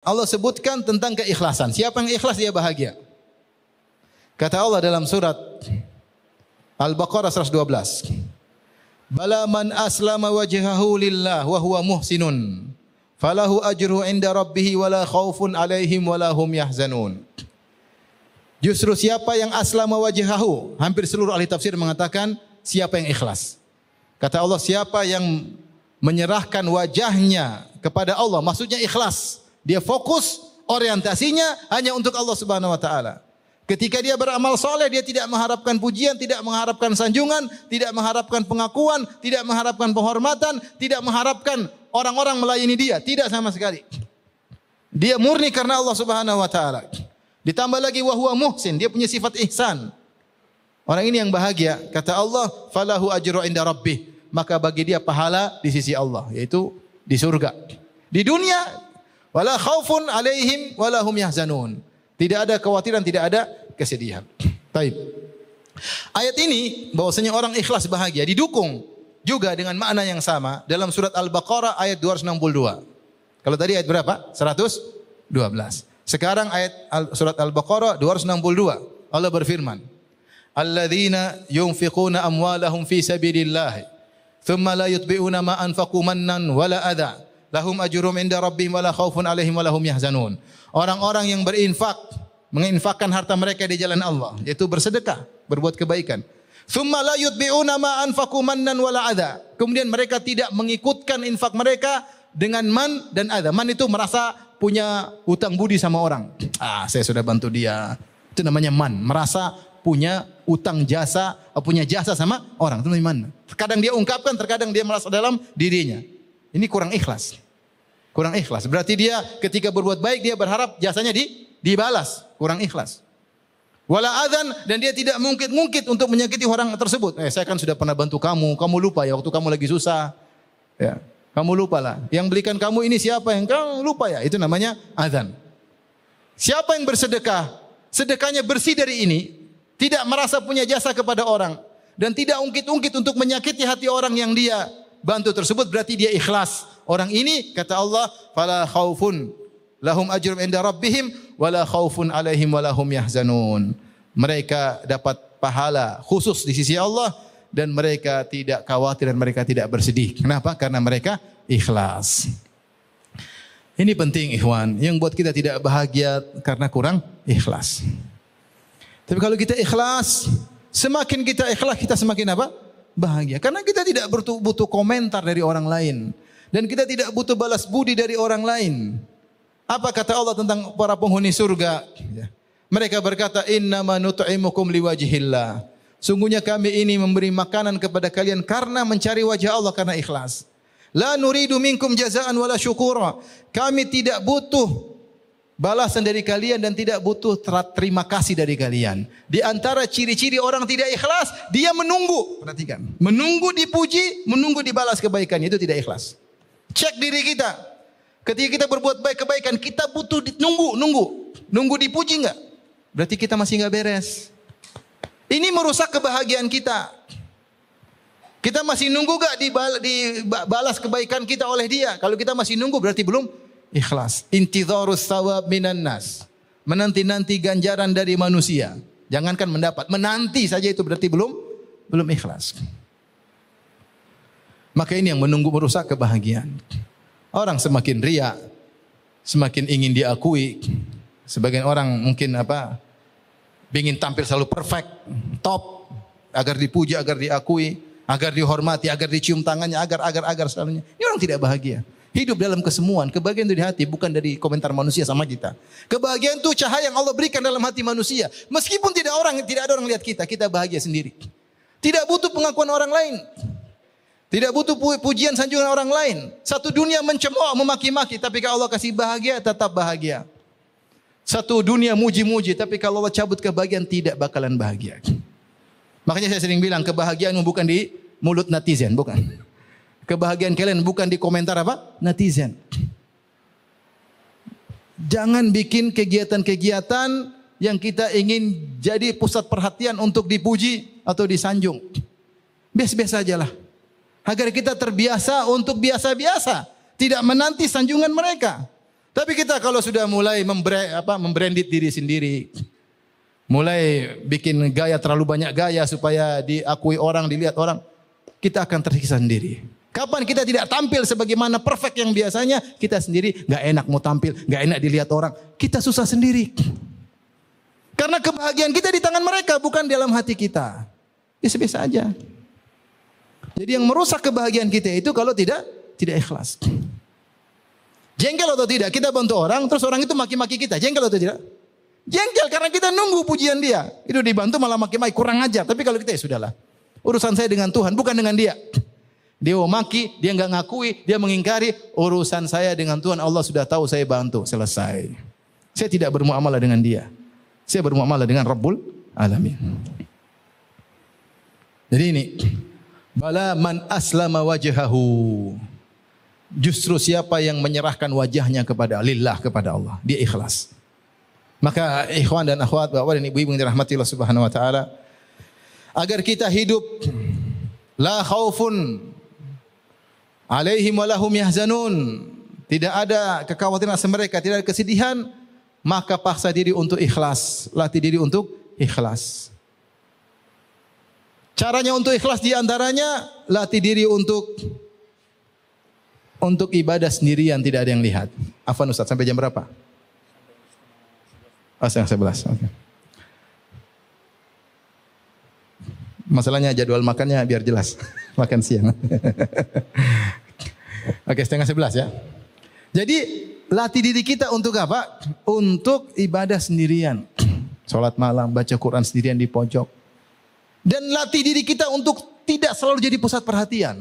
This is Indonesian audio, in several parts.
Allah sebutkan tentang keikhlasan. Siapa yang ikhlas dia bahagia. Kata Allah dalam surat Al-Baqarah 112. Bala man aslama wajhahu lillah wa huwa muhsinun falahu ajruhu inda rabbih wala khaufun alaihim wala hum yahzanun. Justru siapa yang aslama wajhahu, hampir seluruh ahli tafsir mengatakan siapa yang ikhlas. Kata Allah, siapa yang menyerahkan wajahnya kepada Allah, maksudnya ikhlas. Dia fokus, orientasinya hanya untuk Allah Subhanahu wa taala. Ketika dia beramal soleh, dia tidak mengharapkan pujian, tidak mengharapkan sanjungan, tidak mengharapkan pengakuan, tidak mengharapkan penghormatan, tidak mengharapkan orang-orang melayani dia, tidak sama sekali. Dia murni karena Allah Subhanahu wa taala. Ditambah lagi wa huwa muhsin, dia punya sifat ihsan. Orang ini yang bahagia, kata Allah, falahu ajru inda rabbih, maka bagi dia pahala di sisi Allah, yaitu di surga. Di dunia wala khaufun alaihim wala hum yahzanun. Tidak ada kekhawatiran, tidak ada kesedihan. Baik. Ayat ini bahwasanya orang ikhlas bahagia didukung juga dengan makna yang sama dalam surat Al-Baqarah ayat 262. Kalau tadi ayat berapa? 112. Sekarang ayat surat Al-Baqarah 262. Allah berfirman, "Alladzina yunfiquna amwalahum fi sabilillah, thumma la yutbi'una ma anfaqu mannan wala adha. Lahum ajrum inda rabbihim wala khaufun alaihim wala hum yahzanun." Orang-orang yang berinfak, menginfakkan harta mereka di jalan Allah, yaitu bersedekah, berbuat kebaikan. Tsumma la yutbi'una ma anfaqu mannan wala adha. Kemudian mereka tidak mengikutkan infak mereka dengan man dan adha. Man itu merasa punya hutang budi sama orang. Saya sudah bantu dia. Itu namanya man, merasa punya utang jasa, punya jasa sama orang. Itu namanya man. Terkadang dia ungkapkan, terkadang dia merasa dalam dirinya. Ini kurang ikhlas. Kurang ikhlas. Berarti dia ketika berbuat baik dia berharap jasanya dibalas. Kurang ikhlas. Wala adzan, dan dia tidak mungkit untuk menyakiti orang tersebut. Saya kan sudah pernah bantu kamu lupa ya waktu kamu lagi susah. Ya, kamu lupalah. Yang belikan kamu ini siapa yang kamu lupa ya? Itu namanya adzan. Siapa yang bersedekah, sedekahnya bersih dari ini, tidak merasa punya jasa kepada orang dan tidak ungkit-ungkit untuk menyakiti hati orang yang dia bantu tersebut, berarti dia ikhlas. Orang ini kata Allah, fala khaufun lahum ajrum inda rabbihim wala khaufun alaihim wala hum yahzanun. Mereka dapat pahala khusus di sisi Allah dan mereka tidak khawatir dan mereka tidak bersedih. Kenapa? Karena mereka ikhlas. Ini penting ikhwan, yang buat kita tidak bahagia karena kurang ikhlas. Tapi kalau kita ikhlas, semakin kita ikhlas kita semakin apa? Bahagia. Karena kita tidak butuh komentar dari orang lain. Dan kita tidak butuh balas budi dari orang lain. Apa kata Allah tentang para penghuni surga? Mereka berkata, innama nut'imukum liwajhillah. Sungguhnya kami ini memberi makanan kepada kalian karena mencari wajah Allah, karena ikhlas. La nuridu minkum jazaan wala syukura. Kami tidak butuh balasan dari kalian dan tidak butuh terima kasih dari kalian. Di antara ciri-ciri orang tidak ikhlas, dia menunggu. Perhatikan. Menunggu dipuji, menunggu dibalas kebaikan. Itu tidak ikhlas. Cek diri kita. Ketika kita berbuat baik kebaikan, kita butuh nunggu dipuji enggak? Berarti kita masih enggak beres. Ini merusak kebahagiaan kita. Kita masih nunggu enggak dibalas kebaikan kita oleh dia? Kalau kita masih nunggu berarti belum ikhlas. Intidharus thawab minan nas. Menanti-nanti ganjaran dari manusia. Jangankan mendapat, menanti saja itu berarti belum ikhlas. Maka ini yang menunggu merusak kebahagiaan. Orang semakin riya, semakin ingin diakui. Sebagian orang mungkin ingin tampil selalu perfect, top, agar dipuji, agar diakui, agar dihormati, agar dicium tangannya, agar selalunya. Ini orang tidak bahagia. Hidup dalam kesemuan, kebahagiaan itu di hati, bukan dari komentar manusia sama kita. Kebahagiaan itu cahaya yang Allah berikan dalam hati manusia. Meskipun tidak ada orang lihat kita, kita bahagia sendiri. Tidak butuh pengakuan orang lain. Tidak butuh pujian sanjungan orang lain. Satu dunia mencemooh, memaki-maki, tapi kalau Allah kasih bahagia, tetap bahagia. Satu dunia muji-muji, tapi kalau Allah cabut kebahagiaan, tidak bakalan bahagia. Makanya saya sering bilang, kebahagiaanmu bukan di mulut netizen, bukan. Kebahagiaan kalian bukan di komentar netizen. Jangan bikin kegiatan-kegiatan yang kita ingin jadi pusat perhatian untuk dipuji atau disanjung. Biasa-biasa ajalah. Agar kita terbiasa untuk biasa-biasa, tidak menanti sanjungan mereka. Tapi kita kalau sudah mulai membranded diri sendiri, mulai bikin gaya terlalu banyak gaya supaya diakui orang, dilihat orang, kita akan tersiksa sendiri. Kapan kita tidak tampil sebagaimana perfect yang biasanya, kita sendiri nggak enak mau tampil, nggak enak dilihat orang, kita susah sendiri. Karena kebahagiaan kita di tangan mereka, bukan dalam hati kita. Biasa-biasa aja. Jadi yang merusak kebahagiaan kita itu kalau tidak ikhlas. Jengkel atau tidak, kita bantu orang, terus orang itu maki-maki kita. Jengkel atau tidak? Jengkel karena kita nunggu pujian dia. Itu dibantu malah maki-maki, kurang ajar. Tapi kalau kita ya sudahlah. Urusan saya dengan Tuhan, bukan dengan dia. Dia mau maki, dia nggak ngakui, dia mengingkari. Urusan saya dengan Tuhan, Allah sudah tahu saya bantu. Selesai. Saya tidak bermuamalah dengan dia. Saya bermuamalah dengan Rabbul Alamin. Jadi ini. Bala man aslama wajhahu. Justru siapa yang menyerahkan wajahnya kepada lillah, kepada Allah, dia ikhlas. Maka ikhwan dan akhwat, bapak dan ibu-ibu yang dirahmati Allah Subhanahu wa taala, agar kita hidup la khaufun alaihim wa lahum yahzanun, tidak ada kekhawatiran atas mereka, tidak ada kesedihan, maka paksa diri untuk ikhlas, latih diri untuk ikhlas. Caranya untuk ikhlas di antaranya latih diri untuk ibadah sendirian, tidak ada yang lihat. Afwan Ustaz, sampai jam berapa? Setengah 11. Okay. Masalahnya jadwal makannya biar jelas. Makan siang. Oke, setengah 11 ya. Jadi latih diri kita untuk apa? Untuk ibadah sendirian. Salat malam, baca Quran sendirian di pojok. Dan latih diri kita untuk tidak selalu jadi pusat perhatian.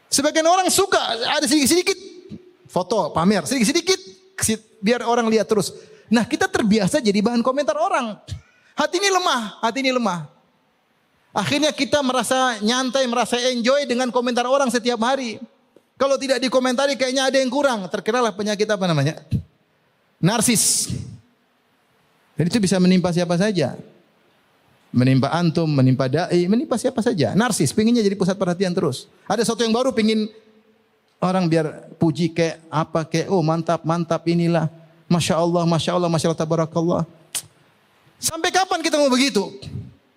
Sebagian orang suka ada sedikit-sedikit foto pamer, sedikit-sedikit biar orang lihat terus. Nah, kita terbiasa jadi bahan komentar orang. Hati ini lemah. Akhirnya kita merasa nyantai, merasa enjoy dengan komentar orang setiap hari. Kalau tidak dikomentari kayaknya ada yang kurang. Terkenalah penyakit apa namanya? Narsis. Dan itu bisa menimpa siapa saja. Menimpa antum, menimpa dai, menimpa siapa saja. Narsis, pinginnya jadi pusat perhatian terus. Ada sesuatu yang baru, pingin orang biar puji kayak apa, kayak oh mantap, inilah. Masya Allah, tabarakallah. Sampai kapan kita mau begitu?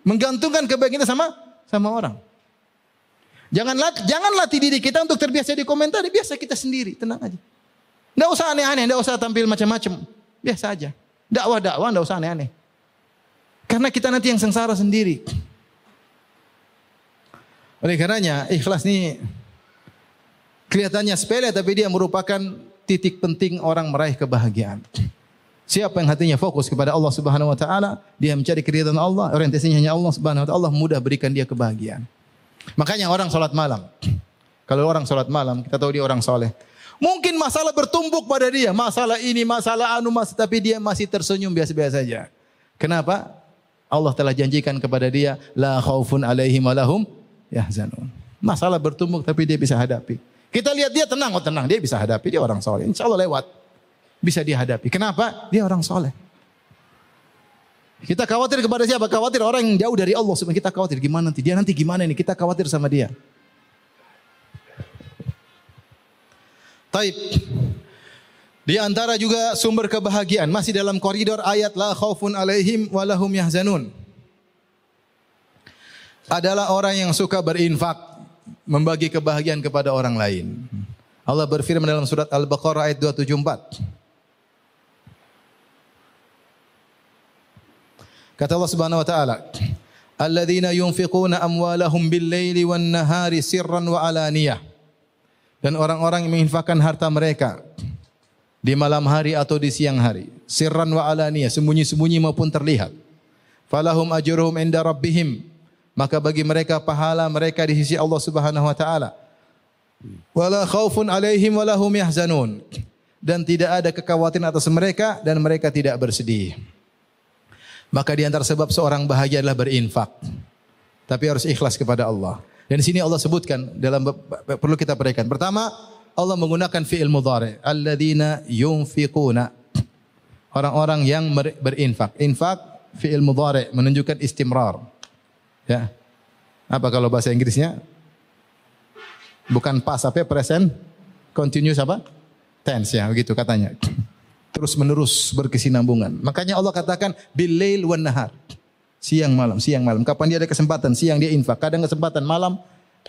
Menggantungkan kebaikan kita sama orang. Jangan latih diri kita untuk terbiasa dikomentari, biasa kita sendiri, tenang aja. Enggak usah aneh-aneh, enggak usah tampil macam-macam. Biasa aja. Dakwah enggak usah aneh-aneh. Karena kita nanti yang sengsara sendiri. Oleh karenanya ikhlas ini kelihatannya sepele tapi dia merupakan titik penting orang meraih kebahagiaan. Siapa yang hatinya fokus kepada Allah Subhanahu wa taala, dia mencari keridhaan Allah, orientasinya hanya Allah Subhanahu wa taala, Allah mudah berikan dia kebahagiaan. Makanya orang salat malam. Kalau orang salat malam, kita tahu dia orang soleh. Mungkin masalah bertumpuk pada dia, masalah ini, masalah tapi dia masih tersenyum biasa-biasa saja. Kenapa? Allah telah janjikan kepada dia, la khaufun alaihim wa lahum yahzanun. Masalah bertumpuk tapi dia bisa hadapi. Kita lihat dia tenang, dia bisa hadapi, dia orang soleh. Insya Allah lewat. Bisa dihadapi. Kenapa? Dia orang soleh. Kita khawatir kepada siapa? Khawatir orang yang jauh dari Allah. Kita khawatir gimana nanti? Dia nanti gimana ini? Kita khawatir sama dia. Taib. Di antara juga sumber kebahagiaan masih dalam koridor ayat la khaufun alaihim wa lahum yahzanun. Adalah orang yang suka berinfak, membagi kebahagiaan kepada orang lain. Allah berfirman dalam surat Al-Baqarah ayat 274. Kata Allah Subhanahu wa taala, "Alladzina yunfiquna amwalahum bil-laili wan-nahari sirran wa alaniyah." Dan orang-orang yang menginfakkan harta mereka di malam hari atau di siang hari, sirran wa alaniyah, sembunyi-sembunyi maupun terlihat. Falahum ajruhum inda rabbihim, maka bagi mereka pahala mereka di sisi Allah Subhanahu wa taala. Wala khaufun alaihim wala hum yahzanun, dan tidak ada kekhawatiran atas mereka dan mereka tidak bersedih. Maka di antara sebab seorang bahagia adalah berinfak. Tapi harus ikhlas kepada Allah. Dan di sini Allah sebutkan perlu kita perhatikan. Pertama, Allah menggunakan fi'il mudhari, alladzina yunfiquna. Orang-orang yang berinfak. Infak fi'il mudhari menunjukkan istimrar. Ya. Apa kalau bahasa Inggrisnya? Bukan past, apa present continuous apa? tense ya, begitu katanya. Terus menerus berkesinambungan. Makanya Allah katakan bil-lail wan nahar. Siang malam, siang malam. Kapan dia ada kesempatan, siang dia infak. Kadang kesempatan malam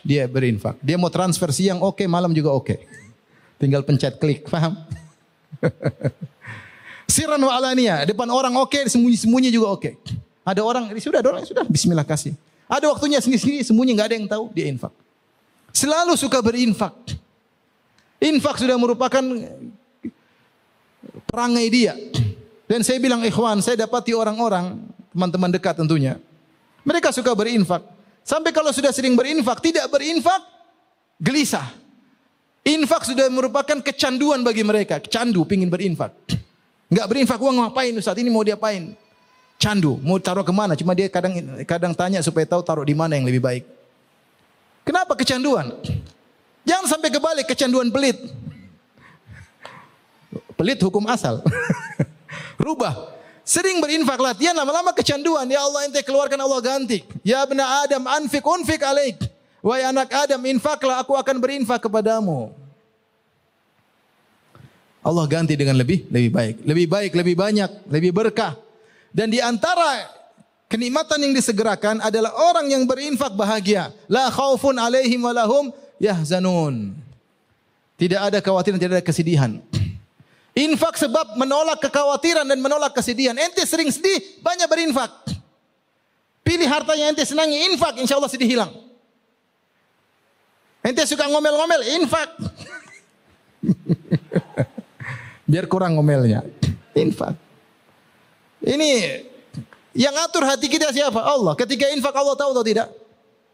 dia berinfak. Dia mau transfer siang oke, malam juga oke. Tinggal pencet klik, paham? Sirran wa alaniya, depan orang oke, sembunyi-sembunyi juga oke. Ada orang sudah bismillah kasih. Ada waktunya sendiri-sendiri sembunyi, enggak ada yang tahu, dia infak. Selalu suka berinfak. Infak sudah merupakan perangai dia. Dan saya bilang ikhwan, saya dapati orang-orang, teman-teman dekat tentunya, mereka suka berinfak. Sampai kalau sudah sering berinfak, tidak berinfak, gelisah. Infak sudah merupakan kecanduan bagi mereka. Candu, pingin berinfak. Enggak berinfak, uang ngapain Ustaz? Ini mau diapain? Candu, mau taruh kemana? Cuma dia kadang tanya supaya tahu taruh di mana yang lebih baik. Kenapa kecanduan? Jangan sampai kebalik, kecanduan pelit. Pelit hukum asal. Rubah. Sering berinfak, latihan, lama-lama kecanduan. Ya Allah, ente keluarkan, Allah ganti. Ya bena Adam, unfik alaik. Wahai anak Adam, infaklah, aku akan berinfak kepadamu. Allah ganti dengan lebih baik. Lebih baik, lebih banyak, lebih berkah. Dan di antara kenikmatan yang disegerakan adalah orang yang berinfak bahagia. La khaufun alaihim walahum yahzanun. Tidak ada kekhawatiran, tidak ada kesedihan. Infak sebab menolak kekhawatiran dan menolak kesedihan. Ente sering sedih, banyak berinfak. Pilih harta yang ente senangi, infak, insya Allah sedih hilang. Ente suka ngomel-ngomel, infak. Biar kurang ngomelnya. Infak. Ini yang atur hati kita siapa? Allah. Ketika infak Allah tahu atau tidak?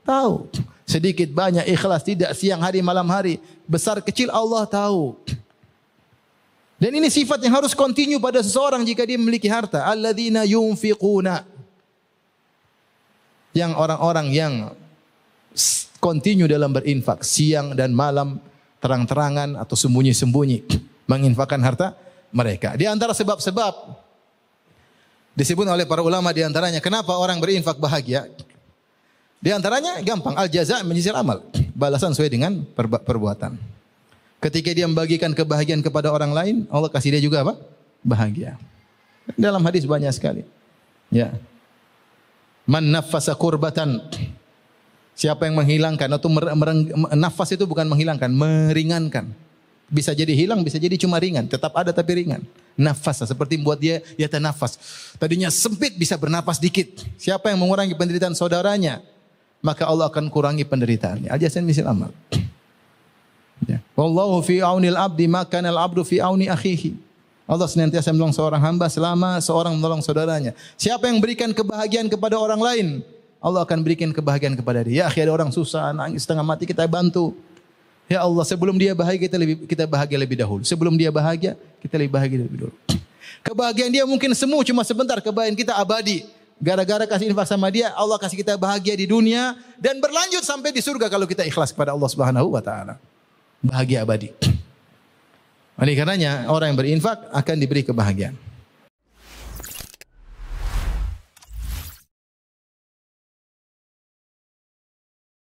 Tahu. Sedikit banyak ikhlas, tidak siang hari malam hari, besar kecil Allah tahu. Dan ini sifat yang harus continue pada seseorang jika dia memiliki harta. Alladzina yunfiquna. Yang orang-orang yang continue dalam berinfak siang dan malam, terang-terangan atau sembunyi-sembunyi menginfakkan harta mereka. Di antara sebab-sebab disebut oleh para ulama, di antaranya kenapa orang berinfak bahagia? Di antaranya gampang, al jaza' min jinsil amal. Balasan sesuai dengan perbuatan. Ketika dia membagikan kebahagiaan kepada orang lain, Allah kasih dia juga apa? Bahagia. Dalam hadis banyak sekali. Ya. Man naffasa kurbatan. Siapa yang menghilangkan atau nafas itu bukan menghilangkan, meringankan. Bisa jadi hilang, bisa jadi cuma ringan, tetap ada tapi ringan. Nafas seperti membuat dia nafas. Tadinya sempit bisa bernafas dikit. Siapa yang mengurangi penderitaan saudaranya, maka Allah akan kurangi penderitaannya. Al-jazaa min jinsil amal. Ya. Wallahu fi aunil abdi maka al abdu fi auni akhihi. Allah senantiasa menolong seorang hamba selama seorang menolong saudaranya. Siapa yang berikan kebahagiaan kepada orang lain, Allah akan berikan kebahagiaan kepada dia. Ya akhi, ada orang susah, nangis setengah mati, kita bantu. Ya Allah, sebelum dia bahagia kita bahagia lebih dahulu. Sebelum dia bahagia, kita lebih bahagia lebih dahulu. Kebahagiaan dia mungkin semu cuma sebentar, kebahagiaan kita abadi. Gara-gara kasih infak sama dia, Allah kasih kita bahagia di dunia dan berlanjut sampai di surga kalau kita ikhlas kepada Allah Subhanahu wa taala. Bahagia abadi. Oleh karenanya orang yang berinfak akan diberi kebahagiaan.